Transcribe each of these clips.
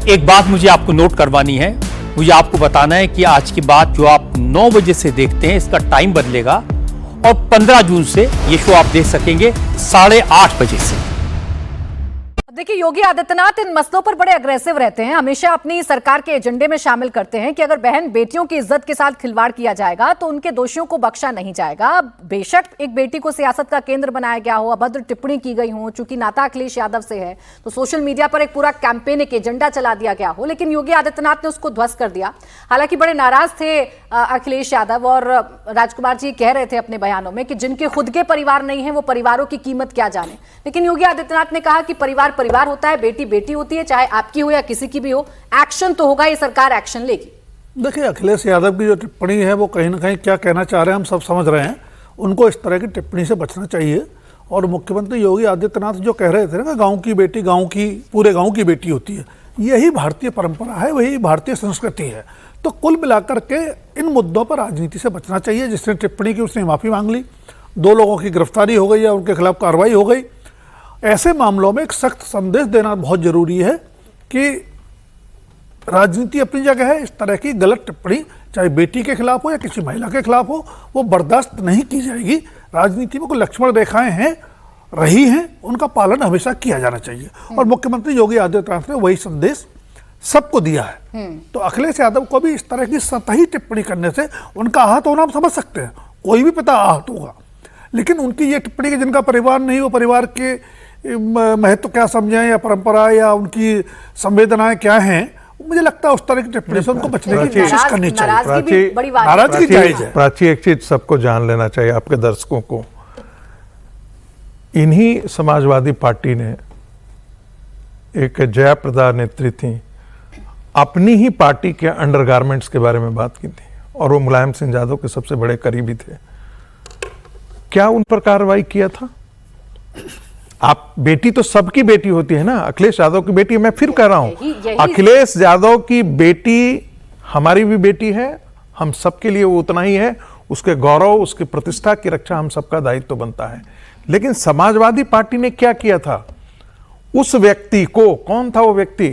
एक बात मुझे आपको नोट करवानी है, मुझे आपको बताना है कि आज की बात जो आप 9 बजे से देखते हैं इसका टाइम बदलेगा और 15 जून से ये शो आप देख सकेंगे 8:30 बजे से। देखिए, योगी आदित्यनाथ इन मसलों पर बड़े अग्रेसिव रहते हैं, हमेशा अपनी सरकार के एजेंडे में शामिल करते हैं कि अगर बहन बेटियों की इज्जत के साथ खिलवाड़ किया जाएगा तो उनके दोषियों को बख्शा नहीं जाएगा। बेशक एक बेटी को सियासत का केंद्र बनाया गया हो, अभद्र टिप्पणी की गई हो, चूंकि नाता अखिलेश यादव से है तो सोशल मीडिया पर एक पूरा कैंपेन, एक एजेंडा चला दिया गया हो, लेकिन योगी आदित्यनाथ ने उसको ध्वस्त कर दिया। हालांकि बड़े नाराज थे अखिलेश यादव, और राजकुमार जी कह रहे थे अपने बयानों में कि जिनके खुद के परिवार नहीं है वो परिवारों की कीमत क्या जाने, लेकिन योगी आदित्यनाथ ने कहा कि परिवार परिवार होता है, बेटी बेटी होती है, चाहे आपकी हो या किसी की भी हो, एक्शन तो होगा, ये सरकार एक्शन लेगी। देखिए, अखिलेश यादव की जो टिप्पणी है वो कहीं ना कहीं क्या कहना चाह रहे हैं हम सब समझ रहे हैं। उनको इस तरह की टिप्पणी से बचना चाहिए। और मुख्यमंत्री योगी आदित्यनाथ जो कह रहे थे ना, गांव की बेटी गांव की, पूरे गांव की बेटी होती है, यही भारतीय परंपरा है, वही भारतीय संस्कृति है। तो कुल मिलाकर के इन मुद्दों पर राजनीति से बचना चाहिए। जिसने टिप्पणी की उसने माफ़ी मांग ली, 2 लोगों की गिरफ्तारी हो गई या उनके खिलाफ कार्रवाई हो गई। ऐसे मामलों में एक सख्त संदेश देना बहुत जरूरी है कि राजनीति अपनी जगह है, इस तरह की गलत टिप्पणी चाहे बेटी के खिलाफ हो या किसी महिला के खिलाफ हो वो बर्दाश्त नहीं की जाएगी। राजनीति में कोई लक्ष्मण रेखाएं हैं, रही हैं, उनका पालन हमेशा किया जाना चाहिए। और मुख्यमंत्री योगी आदित्यनाथ ने वही संदेश सबको दिया है। तो अखिलेश यादव को भी इस तरह की सतही टिप्पणी करने से उनका आहत होना हम समझ सकते हैं, कोई भी पिता आहत होगा, लेकिन उनकी ये टिप्पणी कि जिनका परिवार नहीं वो परिवार के महत्व क्या समझें या परंपरा या उनकी संवेदनाएं क्या हैं, मुझे लगता है उस तरह की टिप्पणी से उनको बचने की कोशिश करनी चाहिए। नाराजगी जायज है। प्राची, एक चीज सबको जान लेना चाहिए, आपके दर्शकों को, इन्हीं समाजवादी पार्टी ने, एक जयाप्रदा नेत्री थी, अपनी ही पार्टी के अंडरगारमेंट्स के बारे में बात की थी और वो मुलायम सिंह यादव के सबसे बड़े करीबी थे। क्या उन पर कार्रवाई किया था? आप, बेटी तो सबकी बेटी होती है ना, अखिलेश यादव की बेटी, मैं फिर कह रहा हूं, अखिलेश यादव की बेटी हमारी भी बेटी है, हम सबके लिए वो उतना ही है, उसके गौरव, उसकी प्रतिष्ठा की रक्षा हम सबका दायित्व बनता है। लेकिन समाजवादी पार्टी ने क्या किया था? उस व्यक्ति को, कौन था वो व्यक्ति?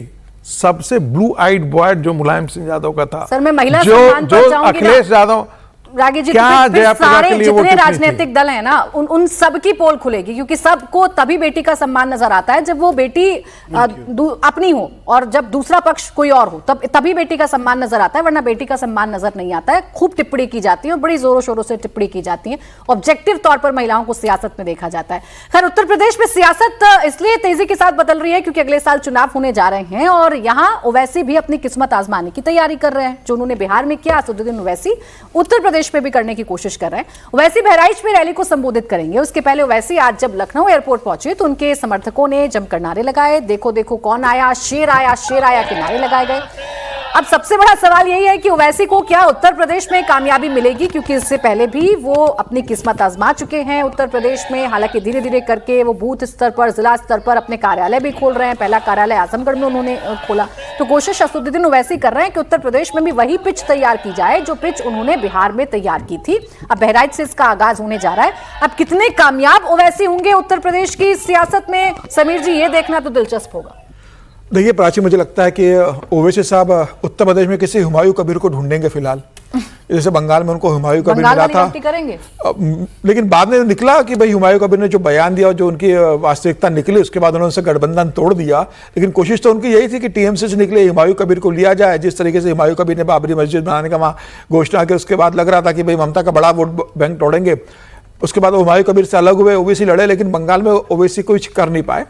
सबसे ब्लू आइड बॉय जो मुलायम सिंह यादव का था, सर, मैं महिला जो अखिलेश यादव, रागी जी, क्या तो सारे जितने राजनीतिक दल हैं ना, उन सब की पोल खुलेगी, क्योंकि सबको तभी बेटी का सम्मान नजर आता है जब वो बेटी अपनी हो और जब दूसरा पक्ष कोई और हो, तभी बेटी का सम्मान नजर आता है, वरना बेटी का सम्मान नजर नहीं आता है। खूब टिप्पणी की जाती है और बड़ी जोरों शोरों से टिप्पणी की जाती है, ऑब्जेक्टिव तौर पर महिलाओं को सियासत में देखा जाता है। खैर, उत्तर प्रदेश में सियासत इसलिए तेजी के साथ बदल रही है क्योंकि अगले साल चुनाव होने जा रहे हैं और यहाँ ओवैसी भी अपनी किस्मत आजमाने की तैयारी कर रहे हैं। जो उन्होंने बिहार में किया, असदुद्दीन ओवैसी उत्तर प्रदेश में भी करने की कोशिश कर रहे हैं। ओवैसी बहराइच में रैली को संबोधित करेंगे। उसके पहले ओवैसी आज जब लखनऊ एयरपोर्ट पहुंचे तो उनके समर्थकों ने जमकर नारे लगाए, देखो देखो कौन आया, शेर आया, शेर आया के नारे लगाए गए। अब सबसे बड़ा सवाल यही है कि ओवैसी को क्या उत्तर प्रदेश में कामयाबी मिलेगी, क्योंकि इससे पहले भी वो अपनी किस्मत आजमा चुके हैं उत्तर प्रदेश में। हालांकि धीरे धीरे करके वो बूथ स्तर पर, जिला स्तर पर अपने कार्यालय भी खोल रहे हैं। पहला कार्यालय आजमगढ़ में उन्होंने खोला। तो कोशिश असदुद्दीन ओवैसी कर रहे हैं कि उत्तर प्रदेश में भी वही पिच तैयार की जाए जो पिच उन्होंने बिहार में तैयार की थी। अब बहराइच से इसका आगाज होने जा रहा है। अब कितने कामयाब ओवैसी होंगे उत्तर प्रदेश की सियासत में, समीर जी, ये देखना तो दिलचस्प होगा। देखिए प्राची, मुझे लगता है कि ओवैसी साहब उत्तर प्रदेश में किसी हुमायूं कबीर को ढूंढेंगे फिलहाल। जैसे बंगाल में उनको हुमायूं कबीर मिला था, लेकिन बाद में निकला कि भाई हुमायूं कबीर ने जो बयान दिया और जो उनकी वास्तविकता निकली, उसके बाद उन्होंने गठबंधन तोड़ दिया। लेकिन कोशिश तो उनकी यही थी कि टीएमसी से निकले हुमायूं कबीर को लिया जाए। जिस तरीके से हुमायूं कबीर ने बाबरी मस्जिद बनाने का वहाँ घोषणा की, उसके बाद लग रहा था कि भाई ममता का बड़ा वोट बैंक तोड़ेंगे। उसके बाद हुमायूं कबीर से अलग हुए, ओवैसी लड़े, लेकिन बंगाल में ओवैसी कुछ कर नहीं पाए।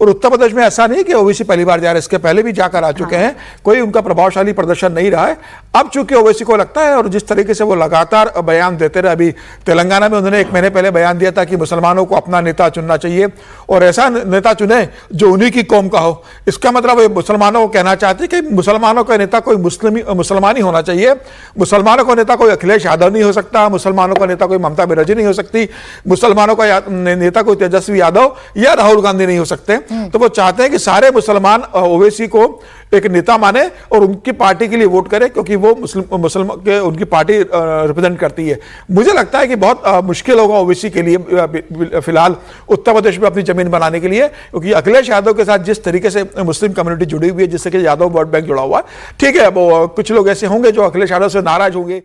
और उत्तर प्रदेश में ऐसा नहीं कि ओवैसी पहली बार जा रहे हैं, इसके पहले भी जाकर आ चुके हैं, कोई उनका प्रभावशाली प्रदर्शन नहीं रहा है। अब चूंकि ओवैसी को लगता है, और जिस तरीके से वो लगातार बयान देते रहे, अभी तेलंगाना में उन्होंने 1 महीने पहले बयान दिया था कि मुसलमानों को अपना नेता चुनना चाहिए और ऐसा नेता चुने जो उन्हीं की कौम का हो। इसका मतलब वो मुसलमानों को कहना चाहते हैं कि मुसलमानों का नेता कोई मुसलमान ही होना चाहिए। मुसलमानों का नेता कोई अखिलेश यादव नहीं हो सकता, मुसलमानों का नेता कोई ममता बनर्जी नहीं हो सकती, मुसलमानों का नेता कोई तेजस्वी यादव या राहुल गांधी नहीं हो सकते। तो वो चाहते हैं कि सारे मुसलमान ओवैसी को एक नेता माने और उनकी पार्टी के लिए वोट करें, क्योंकि वो मुस्लिम के उनकी पार्टी रिप्रेजेंट करती है। मुझे लगता है कि बहुत मुश्किल होगा ओवैसी के लिए फिलहाल उत्तर प्रदेश में अपनी जमीन बनाने के लिए, क्योंकि अखिलेश यादव के साथ जिस तरीके से मुस्लिम कम्युनिटी जुड़ी हुई है, जिससे कि यादव वोट बैंक जुड़ा हुआ है, ठीक है, वो कुछ लोग ऐसे होंगे जो अखिलेश यादव से नाराज होंगे।